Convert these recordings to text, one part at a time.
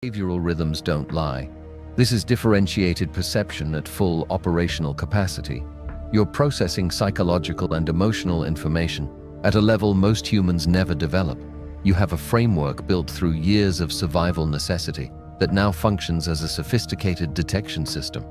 Behavioral rhythms don't lie. This is differentiated perception at full operational capacity. You're processing psychological and emotional information at a level most humans never develop. You have a framework built through years of survival necessity that now functions as a sophisticated detection system.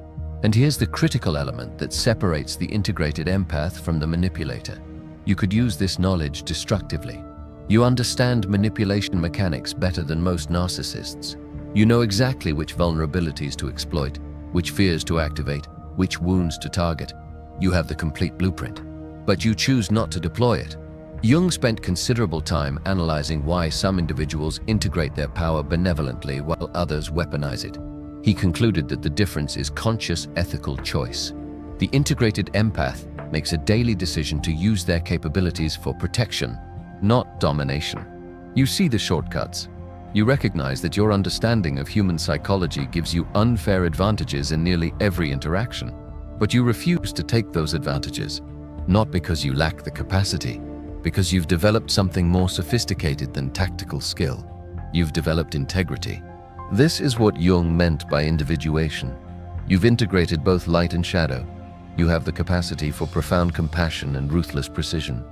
And here's the critical element that separates the integrated empath from the manipulator. You could use this knowledge destructively. You understand manipulation mechanics better than most narcissists. You know exactly which vulnerabilities to exploit, which fears to activate, which wounds to target. You have the complete blueprint, but you choose not to deploy it. Jung spent considerable time analyzing why some individuals integrate their power benevolently while others weaponize it. He concluded that the difference is conscious ethical choice. The integrated empath makes a daily decision to use their capabilities for protection, not domination. You see the shortcuts. You recognize that your understanding of human psychology gives you unfair advantages in nearly every interaction, but you refuse to take those advantages, not because you lack the capacity, because you've developed something more sophisticated than tactical skill. You've developed integrity. This is what Jung meant by individuation. You've integrated both light and shadow. You have the capacity for profound compassion and ruthless precision.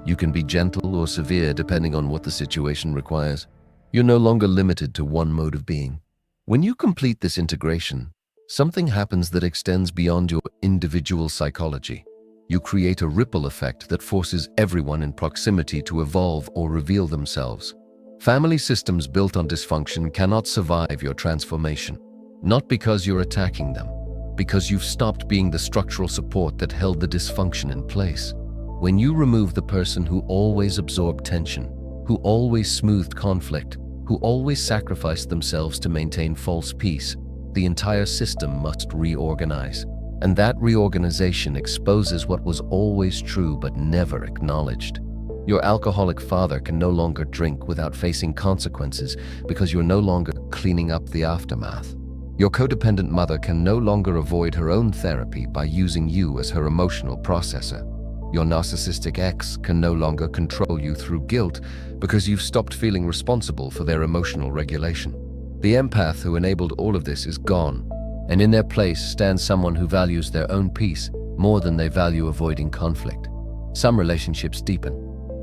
You can be gentle or severe depending on what the situation requires. You're no longer limited to one mode of being. When you complete this integration, something happens that extends beyond your individual psychology. You create a ripple effect that forces everyone in proximity to evolve or reveal themselves. Family systems built on dysfunction cannot survive your transformation, not because you're attacking them, because you've stopped being the structural support that held the dysfunction in place. When you remove the person who always absorbed tension, who always smoothed conflict, who always sacrificed themselves to maintain false peace, the entire system must reorganize. And that reorganization exposes what was always true but never acknowledged. Your alcoholic father can no longer drink without facing consequences because you're no longer cleaning up the aftermath. Your codependent mother can no longer avoid her own therapy by using you as her emotional processor. Your narcissistic ex can no longer control you through guilt because you've stopped feeling responsible for their emotional regulation. The empath who enabled all of this is gone, and in their place stands someone who values their own peace more than they value avoiding conflict. Some relationships deepen.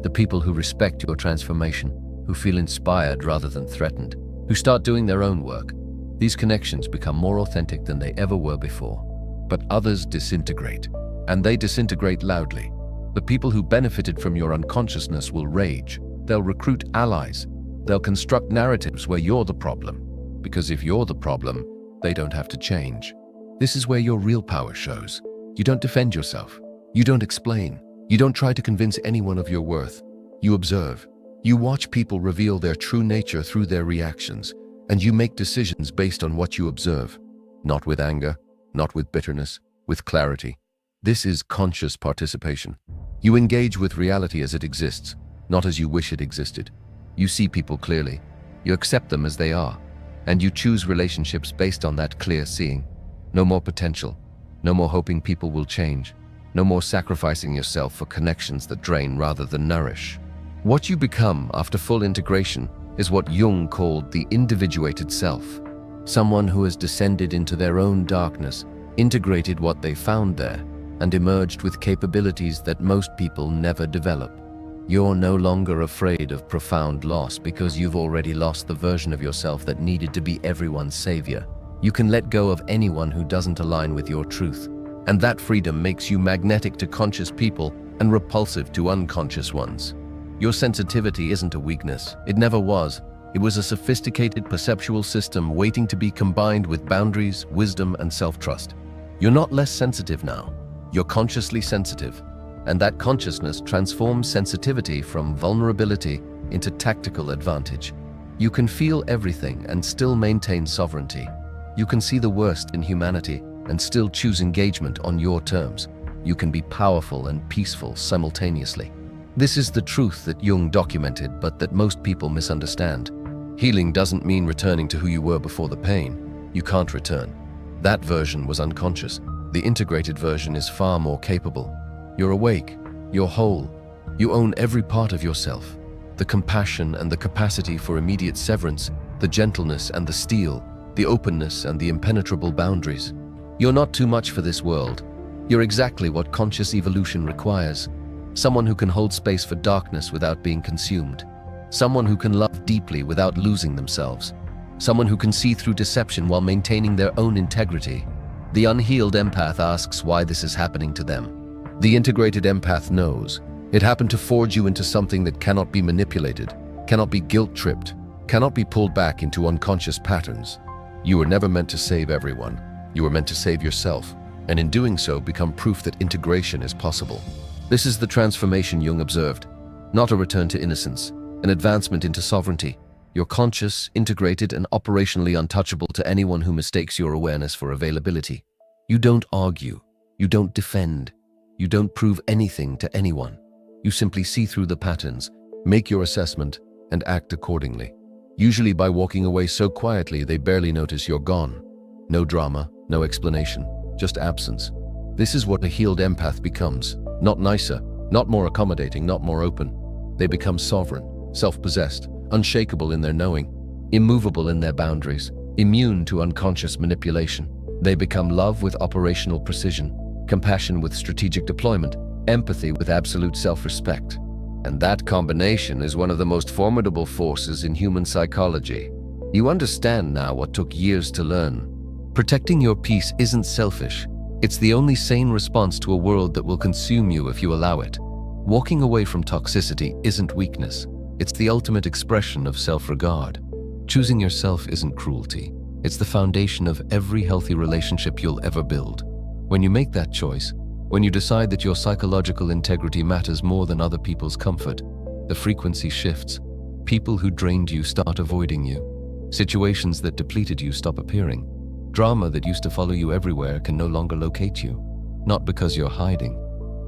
The people who respect your transformation, who feel inspired rather than threatened, who start doing their own work. These connections become more authentic than they ever were before. But others disintegrate, and they disintegrate loudly. The people who benefited from your unconsciousness will rage. They'll recruit allies. They'll construct narratives where you're the problem. Because if you're the problem, they don't have to change. This is where your real power shows. You don't defend yourself. You don't explain. You don't try to convince anyone of your worth. You observe. You watch people reveal their true nature through their reactions, and you make decisions based on what you observe. Not with anger, not with bitterness, with clarity. This is conscious participation. You engage with reality as it exists, not as you wish it existed. You see people clearly. You accept them as they are. And you choose relationships based on that clear seeing. No more potential. No more hoping people will change. No more sacrificing yourself for connections that drain rather than nourish. What you become after full integration is what Jung called the individuated self. Someone who has descended into their own darkness, integrated what they found there, and emerged with capabilities that most people never develop. You're no longer afraid of profound loss because you've already lost the version of yourself that needed to be everyone's savior. You can let go of anyone who doesn't align with your truth. And that freedom makes you magnetic to conscious people and repulsive to unconscious ones. Your sensitivity isn't a weakness. It never was. It was a sophisticated perceptual system waiting to be combined with boundaries, wisdom, and self-trust. You're not less sensitive now. You're consciously sensitive. And that consciousness transforms sensitivity from vulnerability into tactical advantage. You can feel everything and still maintain sovereignty. You can see the worst in humanity and still choose engagement on your terms. You can be powerful and peaceful simultaneously. This is the truth that Jung documented, but that most people misunderstand. Healing doesn't mean returning to who you were before the pain. You can't return. That version was unconscious. The integrated version is far more capable. You're awake, you're whole, you own every part of yourself. The compassion and the capacity for immediate severance the gentleness and the steel, the openness and the impenetrable boundaries. You're not too much for this world. You're exactly what conscious evolution requires. Someone who can hold space for darkness without being consumed. Someone who can love deeply without losing themselves. Someone who can see through deception while maintaining their own integrity. The unhealed empath asks why this is happening to them. The integrated empath knows. It happened to forge you into something that cannot be manipulated, cannot be guilt-tripped, cannot be pulled back into unconscious patterns. You were never meant to save everyone. You were meant to save yourself, and in doing so become proof that integration is possible. This is the transformation Jung observed, not a return to innocence, an advancement into sovereignty. You're conscious, integrated, and operationally untouchable to anyone who mistakes your awareness for availability. You don't argue, you don't defend, you don't prove anything to anyone. You simply see through the patterns, make your assessment, and act accordingly. Usually by walking away so quietly they barely notice you're gone. No drama, no explanation, just absence. This is what a healed empath becomes. Not nicer, not more accommodating, not more open. They become sovereign, self-possessed, unshakable in their knowing, immovable in their boundaries, immune to unconscious manipulation. They become love with operational precision, compassion with strategic deployment, empathy with absolute self-respect. And that combination is one of the most formidable forces in human psychology. You understand now what took years to learn. Protecting your peace isn't selfish. It's the only sane response to a world that will consume you if you allow it. Walking away from toxicity isn't weakness. It's the ultimate expression of self-regard. Choosing yourself isn't cruelty. It's the foundation of every healthy relationship you'll ever build. When you make that choice, when you decide that your psychological integrity matters more than other people's comfort, the frequency shifts. People who drained you start avoiding you. Situations that depleted you stop appearing. Drama that used to follow you everywhere can no longer locate you. Not because you're hiding,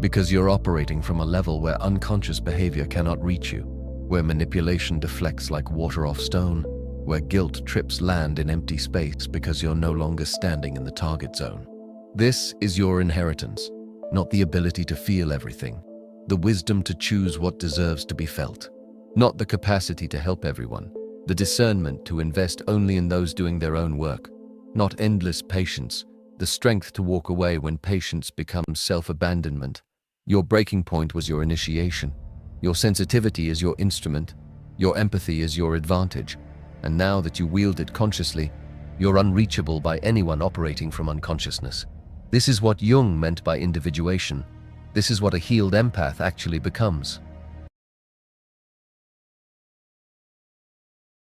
because you're operating from a level where unconscious behavior cannot reach you, where manipulation deflects like water off stone, where guilt trips land in empty space because you're no longer standing in the target zone. This is your inheritance, not the ability to feel everything, the wisdom to choose what deserves to be felt, not the capacity to help everyone, the discernment to invest only in those doing their own work, not endless patience, the strength to walk away when patience becomes self-abandonment. Your breaking point was your initiation. Your sensitivity is your instrument. Your empathy is your advantage. And now that you wield it consciously, you're unreachable by anyone operating from unconsciousness. This is what Jung meant by individuation. This is what a healed empath actually becomes.